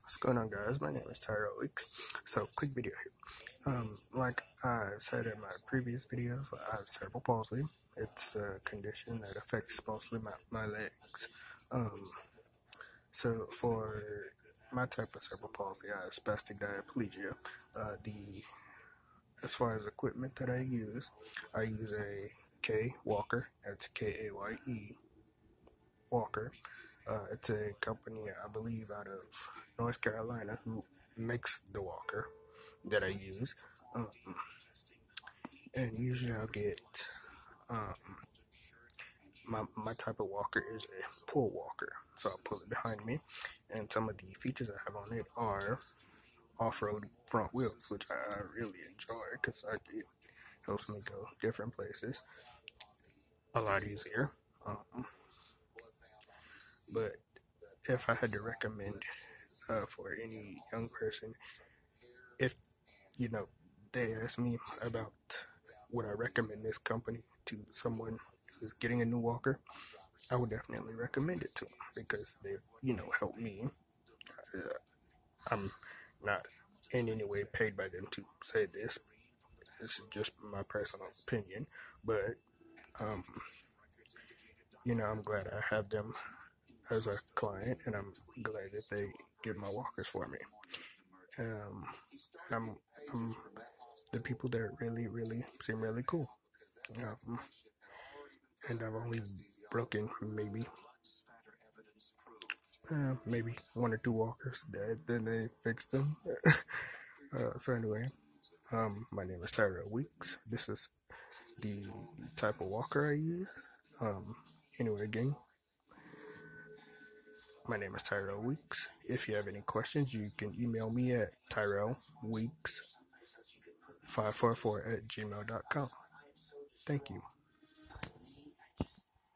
What's going on, guys? My name is Tyrell Weeks. So, quick video here. Like I've said in my previous videos, I have cerebral palsy. It's a condition that affects mostly my legs. So for my type of cerebral palsy, I have spastic diaplegia. As far as equipment that I use a K walker. That's Kaye walker. It's a company, I believe, out of North Carolina who makes the walker that I use. Um, and usually I'll get um, my type of walker is a pull walker. So I'll pull it behind me. And some of the features I have on it are off-road front wheels, which I really enjoy because it helps me go different places a lot easier. But if I had to recommend for any young person, if they ask me about would I recommend this company to someone who's getting a new walker, I would definitely recommend it to them because they helped me. I'm not in any way paid by them to say this. This is just my personal opinion, but um, I'm glad I have them as a client, and I'm glad that they get my walkers for me. Um, I'm, I'm the people there really, really seem really cool. Um, and I've only broken maybe one or two walkers. Then they fixed them. So anyway, my name is Tyrell Weeks. This is the type of walker I use. Anyway, again, my name is Tyrell Weeks. If you have any questions, you can email me at tyrellweeks544@gmail.com. Thank you.